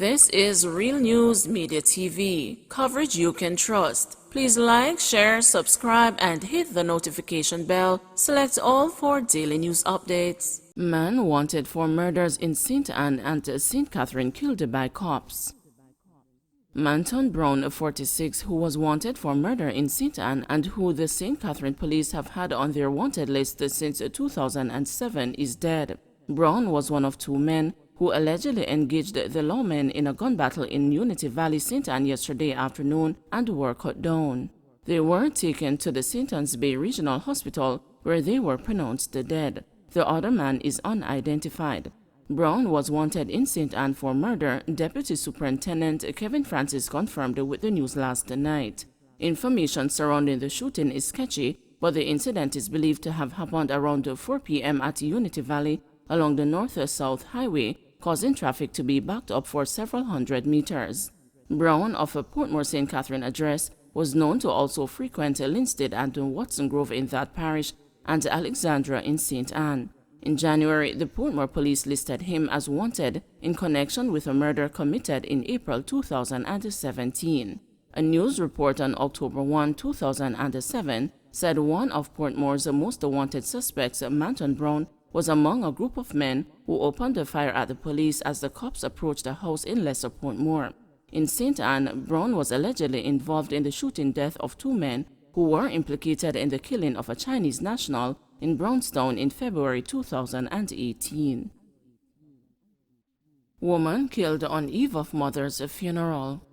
This is Real News Media TV, coverage you can trust. Please like, share, subscribe, and hit the notification bell. Select all for daily news updates. Man wanted for murders in St. Anne and St. Catherine killed by cops. Manton Brown, 46, who was wanted for murder in St. Anne and who the St. Catherine police have had on their wanted list since 2007, is dead. Brown was one of two men who allegedly engaged the lawmen in a gun battle in Unity Valley, St. Anne yesterday afternoon and were cut down. They were taken to the St. Anne's Bay Regional Hospital where they were pronounced dead. The other man is unidentified. Brown was wanted in St. Anne for murder, Deputy Superintendent Kevin Francis confirmed with the news last night. Information surrounding the shooting is sketchy, but the incident is believed to have happened around 4 p.m. at Unity Valley along the north-south highway, causing traffic to be backed up for several hundred meters. Brown, of a Portmore St. Catherine address, was known to also frequent Linstead and Watson Grove in that parish and Alexandra in St. Anne. In January, the Portmore police listed him as wanted in connection with a murder committed in April 2017. A news report on October 1, 2007 said one of Portmore's most wanted suspects, Manton Brown, was among a group of men who opened a fire at the police as the cops approached a house in Lesser Portmore. In St. Anne, Brown was allegedly involved in the shooting death of two men who were implicated in the killing of a Chinese national in Brownstown in February 2018. Woman killed on eve of mother's funeral.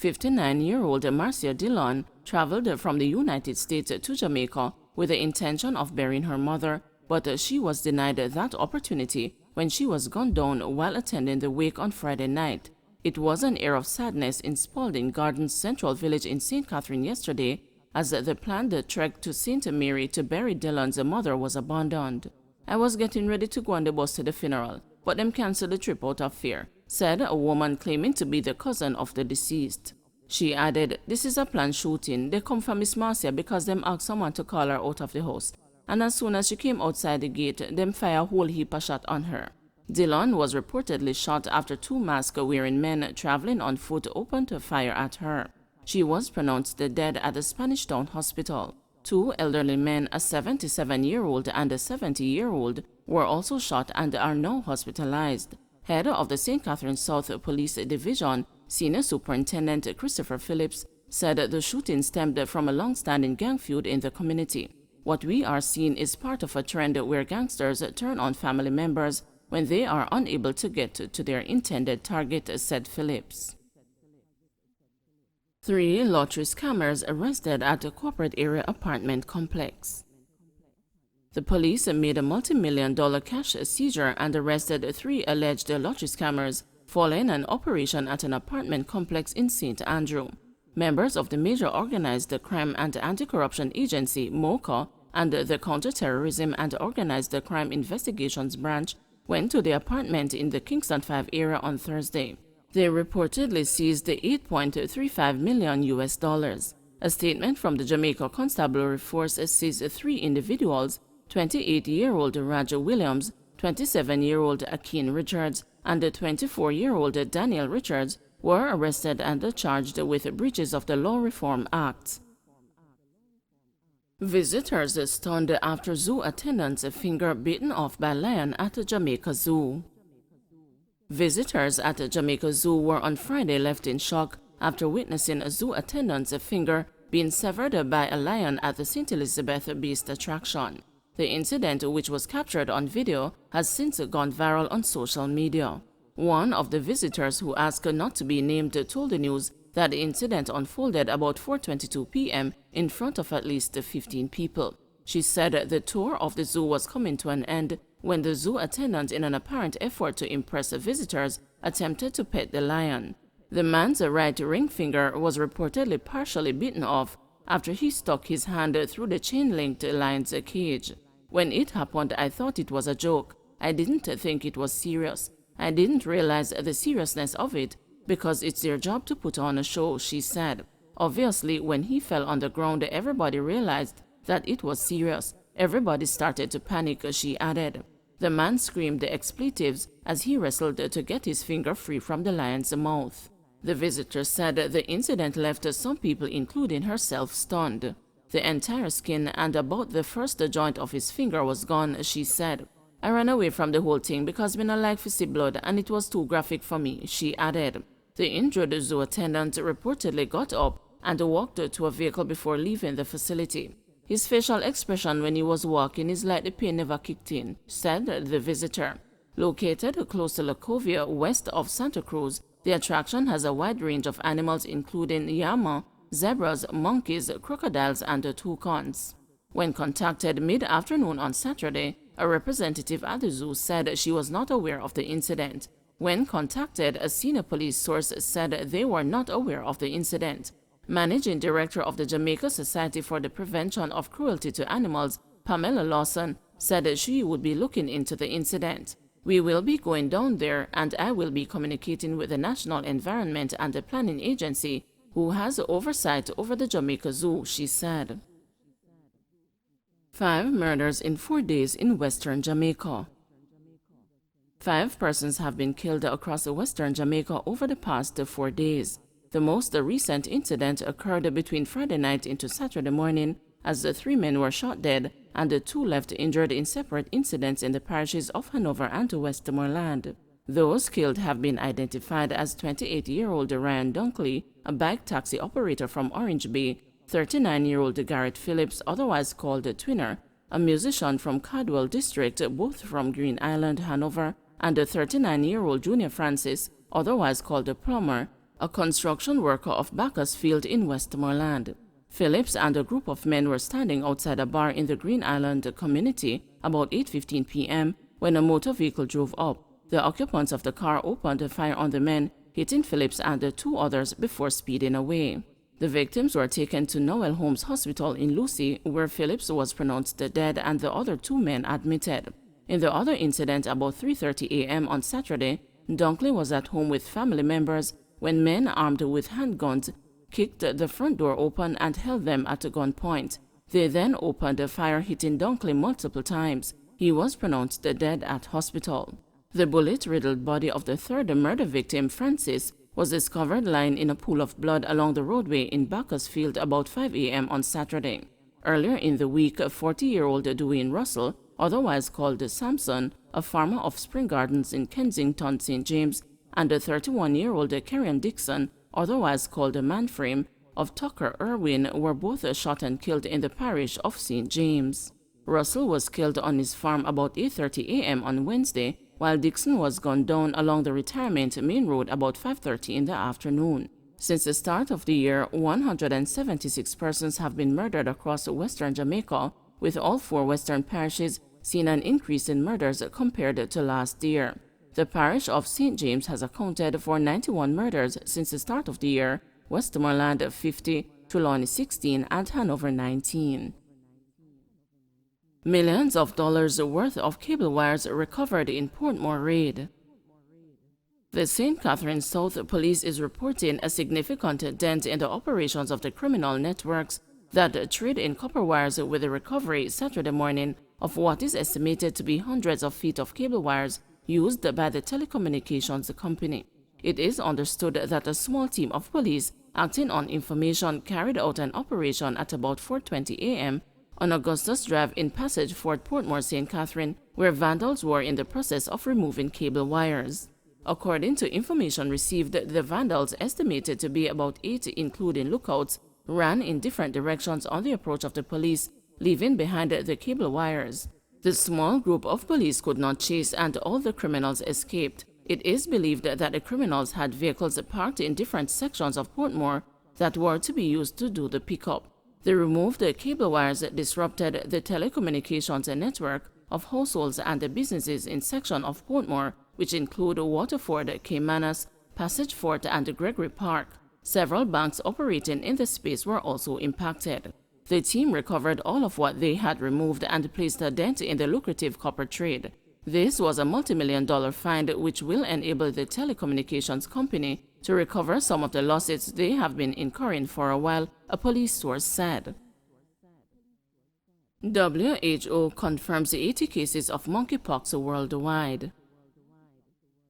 59-year-old Marcia Dillon traveled from the United States to Jamaica with the intention of burying her mother, but she was denied that opportunity when she was gunned down while attending the wake on Friday night. It was an air of sadness in Spalding Gardens Central Village in St. Catherine yesterday as the planned trek to St. Mary to bury Dillon's mother was abandoned. "I was getting ready to go on the bus to the funeral, but them canceled the trip out of fear," said a woman claiming to be the cousin of the deceased. She added, "This is a planned shooting. They come from Miss Marcia because them asked someone to call her out of the house. And as soon as she came outside the gate, them fire a whole heap of shot on her." Dillon was reportedly shot after two mask-wearing men traveling on foot opened fire at her. She was pronounced dead at the Spanish Town Hospital. Two elderly men, a 77-year-old and a 70-year-old, were also shot and are now hospitalized. Head of the St. Catherine South Police Division, Senior Superintendent Christopher Phillips, said the shooting stemmed from a long-standing gang feud in the community. "What we are seeing is part of a trend where gangsters turn on family members when they are unable to get to their intended target," said Phillips. 3 lottery scammers arrested at a corporate area apartment complex. The police made a multi-million-dollar cash seizure and arrested 3 alleged lottery scammers following an operation at an apartment complex in St. Andrew. Members of the Major Organized Crime and Anti-Corruption Agency, MOCA, and the Counter-Terrorism and Organized Crime Investigations Branch went to the apartment in the Kingston 5 area on Thursday. They reportedly seized $8.35 million. A statement from the Jamaica Constabulary Force seized 3 individuals, 28-year-old Roger Williams, 27-year-old Akeem Richards, and 24-year-old Daniel Richards, were arrested and charged with breaches of the Law Reform Act. Visitors stunned after zoo attendant's finger bitten off by lion at Jamaica Zoo. Visitors at Jamaica Zoo were on Friday left in shock after witnessing a zoo attendant's finger being severed by a lion at the St. Elizabeth Beast attraction. The incident, which was captured on video, has since gone viral on social media. One of the visitors, who asked not to be named, told the news that the incident unfolded about 4:22 p.m. in front of at least 15 people. She said the tour of the zoo was coming to an end when the zoo attendant, in an apparent effort to impress the visitors, attempted to pet the lion. The man's right ring finger was reportedly partially bitten off after he stuck his hand through the chain-linked lion's cage. "When it happened, I thought it was a joke. I didn't think it was serious. I didn't realize the seriousness of it because it's their job to put on a show," she said. "Obviously, when he fell on the ground, everybody realized that it was serious. Everybody started to panic," she added. The man screamed the expletives as he wrestled to get his finger free from the lion's mouth. The visitor said the incident left some people, including herself, stunned. The entire skin and about the first joint of his finger was gone, she said. I ran away from the whole thing because me not like to see blood and it was too graphic for me, she added. The injured zoo attendant reportedly got up and walked to a vehicle before leaving the facility. His facial expression when he was walking is like the pain never kicked in, said the visitor. Located close to Lacovia, west of Santa Cruz, the attraction has a wide range of animals including llama, zebras, monkeys, crocodiles, and toucans. When contacted mid-afternoon on Saturday, a representative at the zoo said she was not aware of the incident. When contacted, a senior police source said they were not aware of the incident. Managing Director of the Jamaica Society for the Prevention of Cruelty to Animals, Pamela Lawson, said she would be looking into the incident. We will be going down there and I will be communicating with the National Environment and the Planning Agency, who has oversight over the Jamaica Zoo, she said. 5 murders in 4 days in western Jamaica. 5 persons have been killed across western Jamaica over the past 4 days. The most recent incident occurred between Friday night into Saturday morning as the 3 men were shot dead and the 2 left injured in separate incidents in the parishes of Hanover and Westmoreland. Those killed have been identified as 28-year-old Ryan Dunkley, a bike taxi operator from Orange Bay, 39-year-old Garrett Phillips, otherwise called Twinner, a musician from Caldwell District, both from Green Island, Hanover, and a 39-year-old Junior Francis, otherwise called Plumber, a construction worker of Bacchusfield in Westmoreland. Phillips and a group of men were standing outside a bar in the Green Island community about 8:15 p.m. when a motor vehicle drove up. The occupants of the car opened fire on the men, hitting Phillips and the 2 others before speeding away. The victims were taken to Noel Holmes Hospital in Lucy, where Phillips was pronounced dead and the other 2 men admitted. In the other incident, about 3:30 a.m. on Saturday, Dunkley was at home with family members when men armed with handguns kicked the front door open and held them at gunpoint. They then opened fire, hitting Dunkley multiple times. He was pronounced dead at hospital. The bullet-riddled body of the 3rd murder victim, Francis, was discovered lying in a pool of blood along the roadway in Bacchusfield about 5 a.m. on Saturday. Earlier in the week, 40-year-old Dwayne Russell, otherwise called Samson, a farmer of Spring Gardens in Kensington, St. James, and a 31-year-old Kerrion Dixon, otherwise called Manframe, of Tucker, Irwin, were both shot and killed in the parish of St. James. Russell was killed on his farm about 8:30 a.m. on Wednesday, while Dixon was gunned down along the Retirement Main Road about 5:30 in the afternoon. Since the start of the year, 176 persons have been murdered across western Jamaica, with all 4 western parishes seeing an increase in murders compared to last year. The parish of St. James has accounted for 91 murders since the start of the year, Westmoreland 50, Trelawney 16, and Hanover 19. Millions of dollars worth of cable wires recovered in Portmore raid. The St. Catharines South Police is reporting a significant dent in the operations of the criminal networks that trade in copper wires, with the recovery Saturday morning of what is estimated to be hundreds of feet of cable wires used by the telecommunications company. It is understood that a small team of police acting on information carried out an operation at about 4:20 a.m. on Augustus Drive in Passage Fort Portmore, St. Catherine, where vandals were in the process of removing cable wires. According to information received, the vandals, estimated to be about 8 including lookouts, ran in different directions on the approach of the police, leaving behind the cable wires. The small group of police could not chase and all the criminals escaped. It is believed that the criminals had vehicles parked in different sections of Portmore that were to be used to do the pickup. The removed cable wires disrupted the telecommunications network of households and businesses in section of Portmore, which include Waterford, Caymanas, Passage Fort, and Gregory Park. Several banks operating in the space were also impacted. The team recovered all of what they had removed and placed a dent in the lucrative copper trade. This was a multi-million-dollar find which will enable the telecommunications company to recover some of the losses they have been incurring for a while, a police source said. WHO confirms 80 cases of monkeypox worldwide.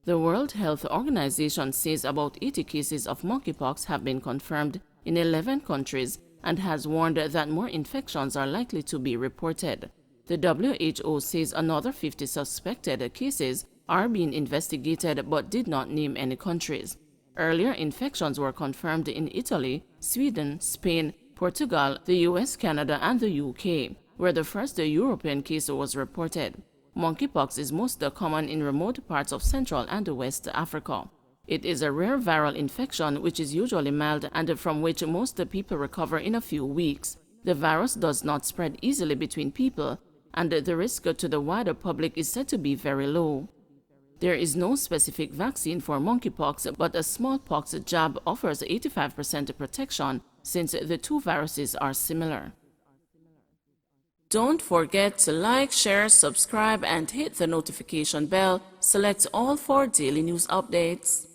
The World Health Organization says about 80 cases of monkeypox have been confirmed in 11 countries and has warned that more infections are likely to be reported. The WHO says another 50 suspected cases are being investigated but did not name any countries. Earlier infections were confirmed in Italy, Sweden, Spain, Portugal, the US, Canada, and the UK, where the first European case was reported. Monkeypox is most common in remote parts of Central and West Africa. It is a rare viral infection which is usually mild and from which most people recover in a few weeks. The virus does not spread easily between people, and the risk to the wider public is said to be very low. There is no specific vaccine for monkeypox, but a smallpox jab offers 85% protection since the two viruses are similar. Don't forget to like, share, subscribe, and hit the notification bell. Select all for daily news updates.